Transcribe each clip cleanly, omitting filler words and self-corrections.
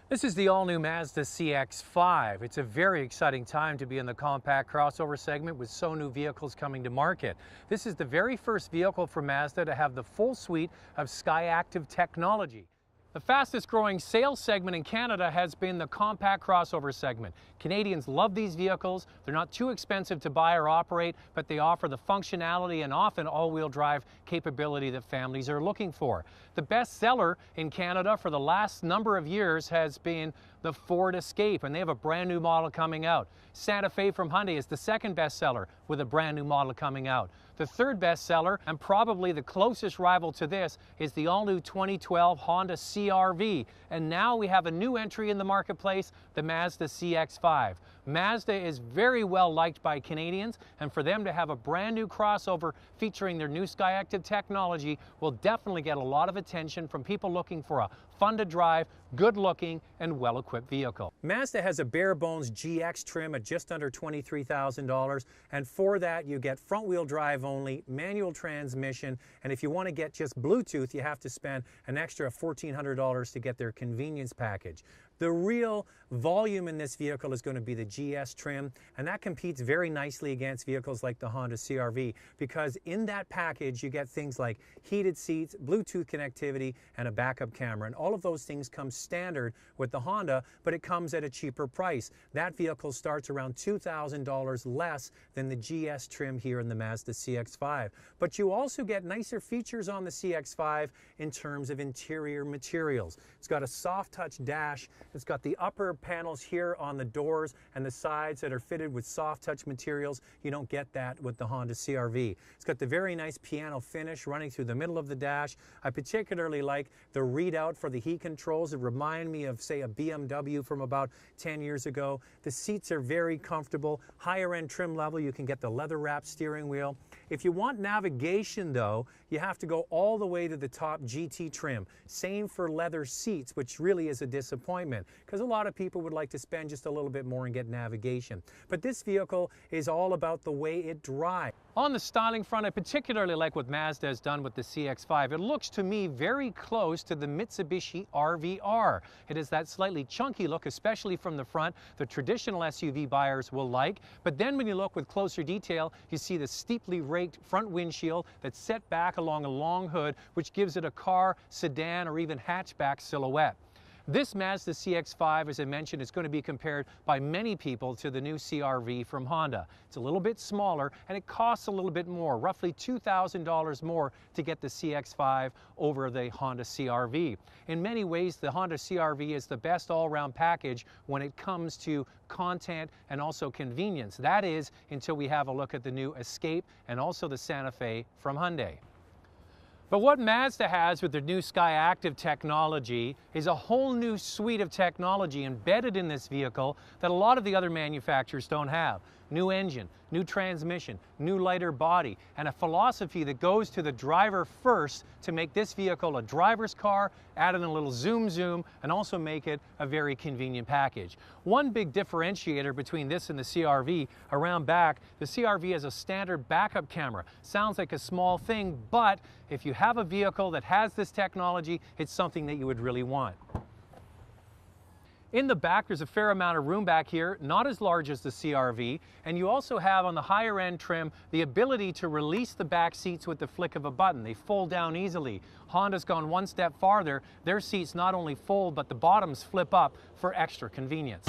This is the all-new Mazda CX-5. It's a very exciting time to be in the compact crossover segment with so new vehicles coming to market. This is the very first vehicle from Mazda to have the full suite of Skyactiv technology. The fastest growing sales segment in Canada has been the compact crossover segment. Canadians love these vehicles. They're not too expensive to buy or operate, but they offer the functionality and often all-wheel drive capability that families are looking for. The best seller in Canada for the last number of years has been the Ford Escape, and they have a brand new model coming out. Santa Fe from Hyundai is the second best seller with a brand new model coming out. The third best seller, and probably the closest rival to this, is the all-new 2012 Honda CR-V. And now we have a new entry in the marketplace, the Mazda CX-5. Mazda is very well liked by Canadians, and for them to have a brand new crossover featuring their new Skyactiv technology will definitely get a lot of attention from people looking for a fun-to-drive, good-looking, and well-equipped vehicle. Mazda has a bare-bones GX trim at just under $23,000, and for that you get front-wheel drive only, manual transmission, and if you want to get just Bluetooth, you have to spend an extra $1,400 to get their convenience package. The real volume in this vehicle is going to be the GS trim, and that competes very nicely against vehicles like the Honda CR-V, because in that package you get things like heated seats, Bluetooth connectivity, and a backup camera. And all of those things come standard with the Honda, but it comes at a cheaper price. That vehicle starts around $2,000 less than the GS trim here in the Mazda CX-5. But you also get nicer features on the CX-5 in terms of interior materials. It's got a soft touch dash. It's got the upper panels here on the doors and the sides that are fitted with soft touch materials. You don't get that with the Honda CR-V. It's got the very nice piano finish running through the middle of the dash. I particularly like the readout for the heat controls. It reminds me of, say, a BMW from about 10 years ago. The seats are very comfortable. Higher end trim level, you can get the leather wrapped steering wheel. If you want navigation though, you have to go all the way to the top GT trim. Same for leather seats, which really is a disappointment because a lot of people would like to spend just a little bit more and get navigation. But this vehicle is all about the way it drives. On the styling front, I particularly like what Mazda has done with the CX-5. It looks to me very close to the Mitsubishi RVR. It has that slightly chunky look, especially from the front, the traditional SUV buyers will like. But then when you look with closer detail, you see the steeply raked front windshield that's set back along a long hood, which gives it a car, sedan, or even hatchback silhouette. This Mazda CX-5, as I mentioned, is going to be compared by many people to the new CR-V from Honda. It's a little bit smaller and it costs a little bit more, roughly $2,000 more to get the CX-5 over the Honda CR-V. In many ways, the Honda CR-V is the best all-round package when it comes to content and also convenience. That is, until we have a look at the new Escape and also the Santa Fe from Hyundai. But what Mazda has with their new Skyactiv technology is a whole new suite of technology embedded in this vehicle that a lot of the other manufacturers don't have. New engine, new transmission, new lighter body, and a philosophy that goes to the driver first to make this vehicle a driver's car, add in a little zoom, and also make it a very convenient package. One big differentiator between this and the CR-V, around back, the CR-V has a standard backup camera. Sounds like a small thing, but if you have a vehicle that has this technology, it's something that you would really want. In the back, there's a fair amount of room back here, not as large as the CR-V, and you also have on the higher end trim the ability to release the back seats with the flick of a button. They fold down easily. Honda's gone one step farther. Their seats not only fold, but the bottoms flip up for extra convenience.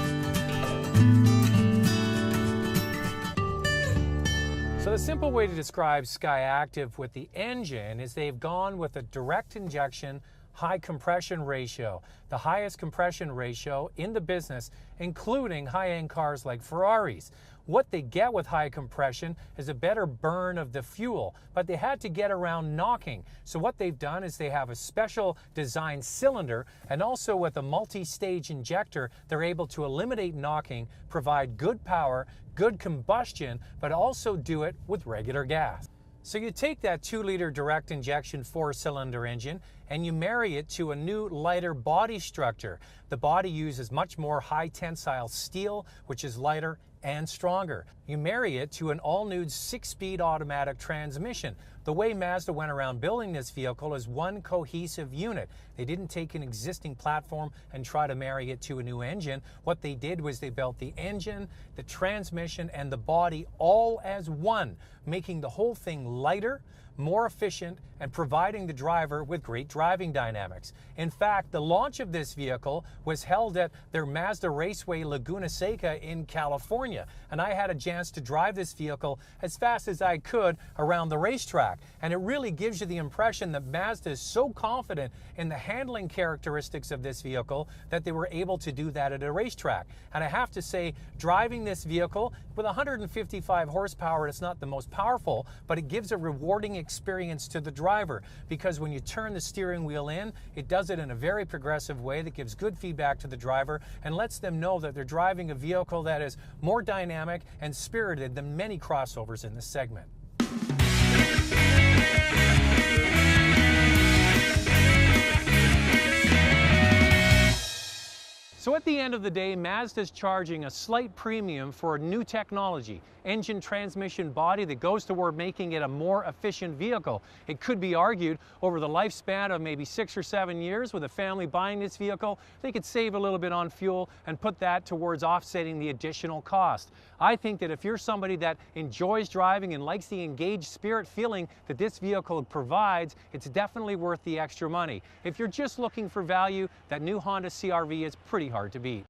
So the simple way to describe Skyactiv with the engine is they've gone with a direct injection high compression ratio, the highest compression ratio in the business, including high-end cars like Ferraris. What they get with high compression is a better burn of the fuel, but they had to get around knocking. So what they've done is they have a special design cylinder, and also with a multi-stage injector, they're able to eliminate knocking, provide good power, good combustion, but also do it with regular gas. So you take that 2-liter direct injection 4-cylinder engine and you marry it to a new lighter body structure. The body uses much more high tensile steel, which is lighter and stronger. You marry it to an all-new 6-speed automatic transmission. The way Mazda went around building this vehicle is one cohesive unit. They didn't take an existing platform and try to marry it to a new engine. What they did was they built the engine, the transmission, and the body all as one, making the whole thing lighter, more efficient, and providing the driver with great driving dynamics. In fact, the launch of this vehicle was held at their Mazda Raceway Laguna Seca in California, and I had a chance to drive this vehicle as fast as I could around the racetrack. And it really gives you the impression that Mazda is so confident in the handling characteristics of this vehicle that they were able to do that at a racetrack. And I have to say, driving this vehicle with 155 horsepower, it's not the most powerful, but it gives a rewarding experience to the driver, because when you turn the steering wheel in, it does it in a very progressive way that gives good feedback to the driver and lets them know that they're driving a vehicle that is more dynamic and spirited than many crossovers in this segment. So at the end of the day, Mazda is charging a slight premium for a new technology, engine, transmission, body that goes toward making it a more efficient vehicle. It could be argued over the lifespan of maybe 6 or 7 years with a family buying this vehicle, they could save a little bit on fuel and put that towards offsetting the additional cost. I think that if you're somebody that enjoys driving and likes the engaged spirit feeling that this vehicle provides, it's definitely worth the extra money. If you're just looking for value, that new Honda CR-V is pretty hard to beat.